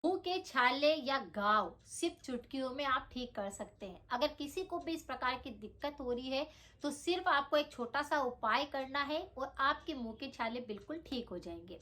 मुंह के छाले या घाव सिर्फ चुटकियों में आप ठीक कर सकते हैं। अगर किसी को भी इस प्रकार की दिक्कत हो रही है तो सिर्फ आपको एक छोटा सा उपाय करना है और आपके मुंह के छाले बिल्कुल ठीक हो जाएंगे।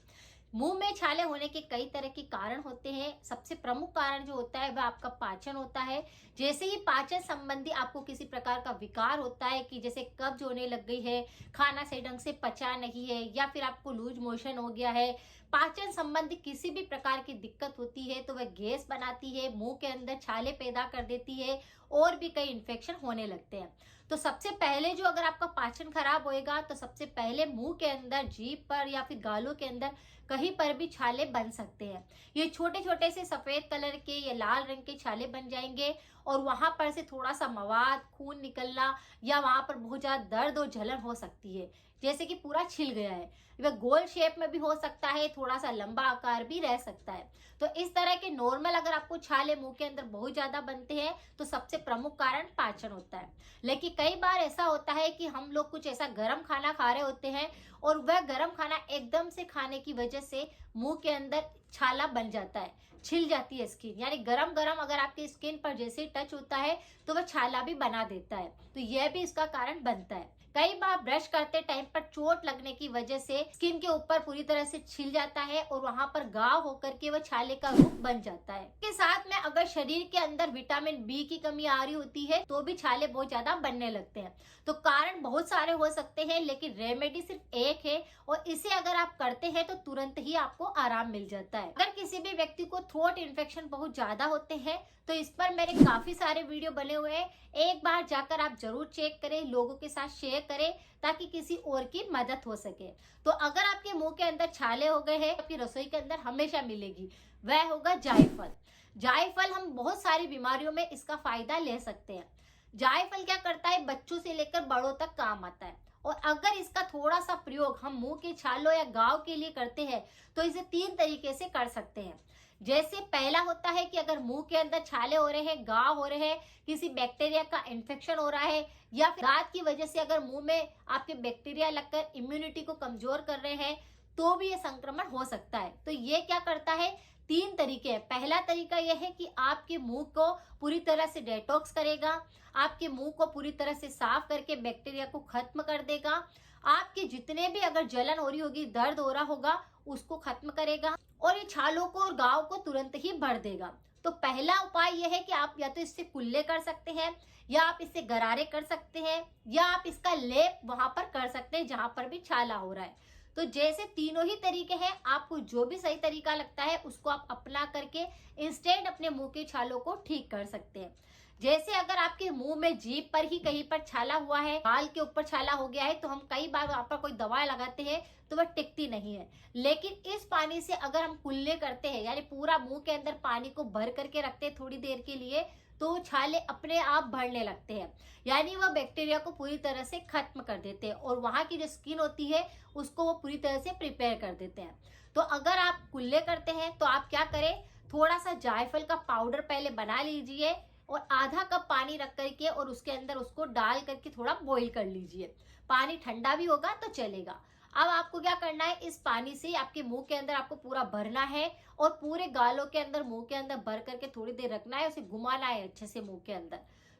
मुंह में छाले होने के कई तरह के कारण होते हैं। सबसे प्रमुख कारण जो होता है वह आपका पाचन होता है। जैसे ही पाचन संबंधी आपको किसी प्रकार का विकार होता है कि जैसे कब्ज होने लग गई है, खाना सही ढंग से पचा नहीं है या फिर आपको लूज मोशन हो गया है, पाचन संबंधी किसी भी प्रकार की दिक्कत होती है तो वह गैस बनाती है, मुंह के अंदर छाले पैदा कर देती है और भी कई इन्फेक्शन होने लगते हैं। तो सबसे पहले जो अगर आपका पाचन खराब होएगा तो सबसे पहले मुंह के अंदर, जीभ पर या फिर गालों के अंदर कहीं पर भी छाले बन सकते हैं। ये छोटे छोटे से सफेद कलर के या लाल रंग के छाले बन जाएंगे और वहां पर से थोड़ा सा मवाद, खून निकलना या वहां पर बहुत ज्यादा दर्द और जलन हो सकती है, जैसे कि पूरा छिल गया है। वह गोल शेप में भी हो सकता है, थोड़ा सा लंबा आकार भी रह सकता है। तो इस तरह के नॉर्मल अगर आपको छाले मुंह के अंदर बहुत ज्यादा बनते हैं तो सबसे प्रमुख कारण पाचन होता है। लेकिन कई बार ऐसा होता है कि हम लोग कुछ ऐसा गर्म खाना खा रहे होते हैं और वह गर्म खाना एकदम से खाने की वजह से मुंह के अंदर छाला बन जाता है, छिल जाती है स्किन। यानी गरम गरम अगर आपकी स्किन पर जैसे टच होता है तो वह छाला भी बना देता है। तो यह भी इसका कारण बनता है। कई बार ब्रश करते टाइम पर चोट लगने की वजह से स्किन के ऊपर पूरी तरह से छिल जाता है और वहां पर घाव होकर के वह छाले का रूप बन जाता है। इसके साथ में अगर शरीर के अंदर विटामिन बी की कमी आ रही होती है तो भी छाले बहुत ज्यादा बनने लगते हैं। तो कारण बहुत सारे हो सकते हैं लेकिन रेमेडी सिर्फ एक है और इसे अगर आप करते हैं तो तुरंत ही आपको आराम मिल जाता है। अगर किसी भी व्यक्ति को थ्रोट इन्फेक्शन बहुत ज्यादा होते हैं तो इस पर मेरे काफी सारे वीडियो बने हुए हैं, एक बार जाकर आप जरूर चेक करें, लोगों के साथ शेयर करें ताकि किसी और की मदद हो सके। तो अगर आपके मुंह के अंदर छाले हो गए हैं, आपकी रसोई के अंदर हमेशा मिलेगी, वह होगा जायफल। जायफल हम बहुत सारी बीमारियों में इसका फायदा ले सकते हैं। जायफल क्या करता है, बच्चों से लेकर बड़ों तक काम आता है। और अगर इसका थोड़ा सा प्रयोग हम मुंह के छालों या घाव के लिए करते हैं तो इसे 3 तरीके से कर सकते हैं। जैसे पहला होता है कि अगर मुंह के अंदर छाले हो रहे हैं, घाव हो रहे हैं, किसी बैक्टीरिया का इन्फेक्शन हो रहा है या फिर दांत की वजह से अगर मुंह में आपके बैक्टीरिया लगकर इम्यूनिटी को कमजोर कर रहे हैं तो भी ये संक्रमण हो सकता है। तो ये क्या करता है, 3 तरीके हैं। पहला तरीका यह है कि आपके मुंह को पूरी तरह से डेटॉक्स करेगा, आपके मुंह को पूरी तरह से साफ करके बैक्टीरिया को खत्म कर देगा, आपके जितने भी अगर जलन हो रही होगी, दर्द हो रहा होगा, उसको खत्म करेगा और ये छालों को और घाव को तुरंत ही भर देगा। तो पहला उपाय यह है कि आप या तो इससे कुल्ले कर सकते हैं या आप इससे गरारे कर सकते हैं या आप इसका लेप वहां पर कर सकते हैं जहां पर भी छाला हो रहा है। तो जैसे तीनों ही तरीके हैं, आपको जो भी सही तरीका लगता है उसको आप अपना करके इंस्टेंट अपने मुंह के छालों को ठीक कर सकते हैं। जैसे अगर आपके मुंह में, जीभ पर ही कहीं पर छाला हुआ है, बाल के ऊपर छाला हो गया है तो हम कई बार वहां पर कोई दवा लगाते हैं तो वह टिकती नहीं है। लेकिन इस पानी से अगर हम कुल्ले करते हैं, यानी पूरा मुंह के अंदर पानी को भर करके रखते हैं थोड़ी देर के लिए, तो छाले अपने आप भरने लगते हैं। यानी वह बैक्टीरिया को पूरी तरह से खत्म कर देते हैं और वहां की जो स्किन होती है उसको वो पूरी तरह से प्रिपेयर कर देते हैं। तो अगर आप कुल्ले करते हैं तो आप क्या करें, थोड़ा सा जायफल का पाउडर पहले बना लीजिए और आधा कप पानी रख करके और उसके अंदर उसको डाल करके थोड़ा बॉईल कर लीजिए। पानी ठंडा भी होगा तो चलेगा। अब आपको क्या करना है, इस पानी से आपके मुंह के अंदर आपको पूरा भरना है और पूरे गालों के अंदर, मुंह के अंदर भर करके थोड़ी देर रखना है, उसे घुमाना है अच्छे से मुंह के अंदर।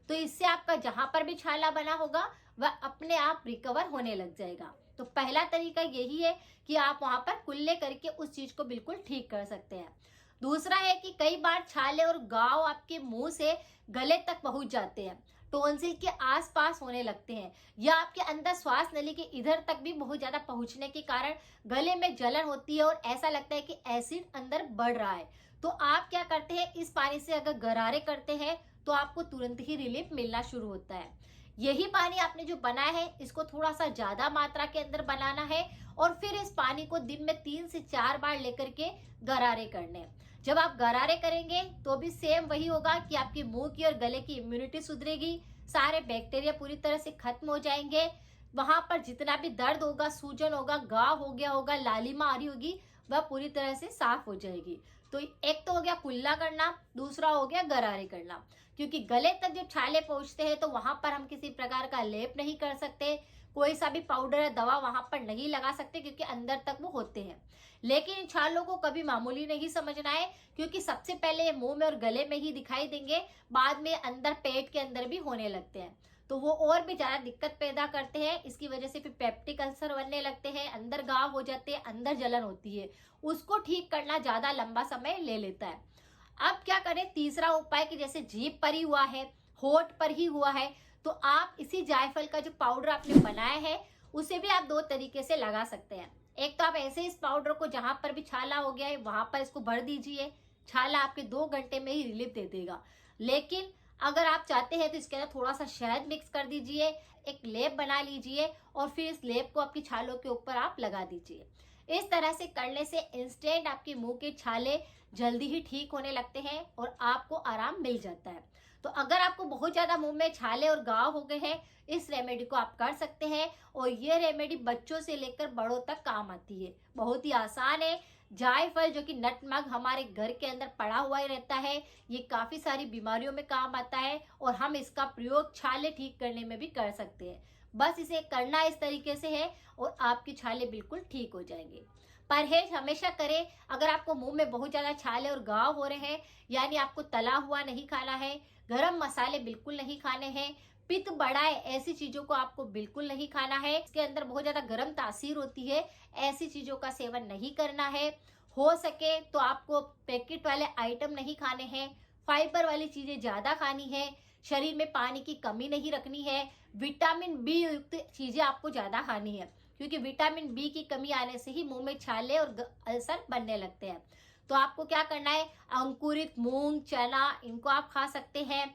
तो इससे आपका जहां पर भी छाला बना होगा वह अपने आप रिकवर होने लग जाएगा। तो पहला तरीका यही है कि आप वहां पर कुल्ले करके उस चीज को बिल्कुल ठीक कर सकते हैं। दूसरा है कि कई बार छाले और घाव आपके मुंह से गले तक पहुंच जाते हैं, टोंसिल के आसपास होने लगते हैं या आपके अंदर श्वास नली के इधर तक भी बहुत ज्यादा पहुंचने के कारण गले में जलन होती है और ऐसा लगता है कि एसिड अंदर बढ़ रहा है। तो आप क्या करते हैं, इस पानी से अगर गरारे करते हैं तो आपको तुरंत ही रिलीफ मिलना शुरू होता है। यही पानी आपने जो बनाया है इसको थोड़ा सा ज्यादा मात्रा के अंदर बनाना है और फिर इस पानी को दिन में 3 से 4 बार लेकर के गरारे करने हैं। जब आप गरारे करेंगे तो भी सेम वही होगा कि आपकी मुंह की और गले की इम्यूनिटी सुधरेगी, सारे बैक्टीरिया पूरी तरह से खत्म हो जाएंगे, वहां पर जितना भी दर्द होगा, सूजन होगा, घाव हो गया होगा, लालिमा आ रही होगी, वह पूरी तरह से साफ हो जाएगी। तो एक तो हो गया कुल्ला करना, दूसरा हो गया गरारे करना। क्योंकि गले तक जब छाले पहुंचते हैं तो वहां पर हम किसी प्रकार का लेप नहीं कर सकते, कोई सा भी पाउडर या दवा वहां पर नहीं लगा सकते, क्योंकि अंदर तक वो होते हैं। लेकिन इन छालों को कभी मामूली नहीं समझना है, क्योंकि सबसे पहले ये मुंह में और गले में ही दिखाई देंगे, बाद में अंदर पेट के अंदर भी होने लगते हैं, तो वो और भी ज्यादा दिक्कत पैदा करते हैं। इसकी वजह से फिर पेप्टिक अल्सर बनने लगते हैं, अंदर घाव हो जाते हैं, अंदर जलन होती है। उसको ठीक करना ज्यादा लंबा समय ले लेता है। अब क्या करें, तीसरा उपाय कि जैसे जीभ पर ही हुआ है, होठ पर ही हुआ है, तो आप इसी जायफल का जो पाउडर आपने बनाया है उसे भी आप 2 तरीके से लगा सकते हैं। एक तो आप ऐसे इस पाउडर को जहां पर भी छाला हो गया है वहां पर इसको भर दीजिए, छाला आपके 2 घंटे में ही रिलीफ दे देगा। लेकिन अगर आप चाहते हैं तो इसके अंदर थोड़ा सा शहद मिक्स कर दीजिए, एक लेप बना लीजिए और फिर इस लेप को आपकी छालों के ऊपर आप लगा दीजिए। इस तरह से करने से इंस्टेंट आपके मुंह के छाले जल्दी ही ठीक होने लगते हैं और आपको आराम मिल जाता है। तो अगर आपको बहुत ज्यादा मुंह में छाले और घाव हो गए हैं, इस रेमेडी को आप कर सकते हैं। और ये रेमेडी बच्चों से लेकर बड़ों तक काम आती है, बहुत ही आसान है। जायफल जो कि नटमग हमारे घर के अंदर पड़ा हुआ ही रहता है, ये काफी सारी बीमारियों में काम आता है और हम इसका प्रयोग छाले ठीक करने में भी कर सकते हैं। बस इसे करना इस तरीके से है और आपकी छाले बिल्कुल ठीक हो जाएंगे। परहेज हमेशा करें। अगर आपको मुंह में बहुत ज्यादा छाले और घाव हो रहे हैं, यानी आपको तला हुआ नहीं खाना है, गरम मसाले बिल्कुल नहीं खाने हैं, पित्त बढ़ाए ऐसी चीजों को आपको बिल्कुल नहीं खाना है, इसके अंदर बहुत ज्यादा गर्म तासीर होती है, ऐसी चीजों का सेवन नहीं करना है। हो सके तो आपको पैकेट वाले आइटम नहीं खाने हैं, फाइबर वाली चीजें ज्यादा खानी है, शरीर में पानी की कमी नहीं रखनी है, विटामिन बी युक्त चीजें आपको ज्यादा खानी है, क्योंकि विटामिन बी की कमी आने से ही मुंह में छाले और अल्सर बनने लगते हैं। तो आपको क्या करना है, अंकुरित मूंग, चना, इनको आप खा सकते हैं।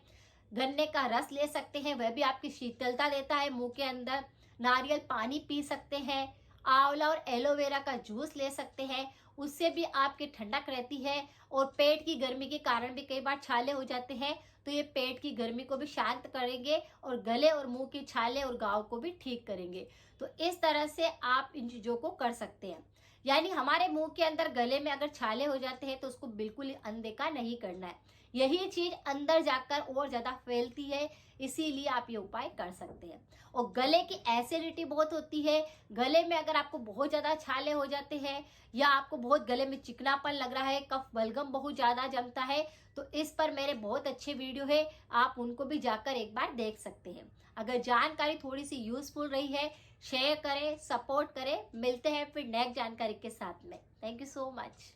गन्ने का रस ले सकते हैं, वह भी आपकी शीतलता देता है मुंह के अंदर। नारियल पानी पी सकते हैं। आंवला और एलोवेरा का जूस ले सकते हैं, उससे भी आपकी ठंडक रहती है। और पेट की गर्मी के कारण भी कई बार छाले हो जाते हैं, तो ये पेट की गर्मी को भी शांत करेंगे और गले और मुंह की छाले और घाव को भी ठीक करेंगे। तो इस तरह से आप इन चीजों को कर सकते हैं। यानी हमारे मुंह के अंदर गले में अगर छाले हो जाते हैं तो उसको बिल्कुल ही अनदेखा नहीं करना है, यही चीज अंदर जाकर और ज्यादा फैलती है, इसीलिए आप ये उपाय कर सकते हैं। और गले की एसिडिटी बहुत होती है, गले में अगर आपको बहुत ज्यादा छाले हो जाते हैं या आपको बहुत गले में चिकनापन लग रहा है, कफ बलगम बहुत ज्यादा जमता है, तो इस पर मेरे बहुत अच्छे वीडियो है, आप उनको भी जाकर एक बार देख सकते हैं। अगर जानकारी थोड़ी सी यूजफुल रही है, शेयर करें, सपोर्ट करें। मिलते हैं फिर नेक्स्ट जानकारी के साथ में। Thank you so much.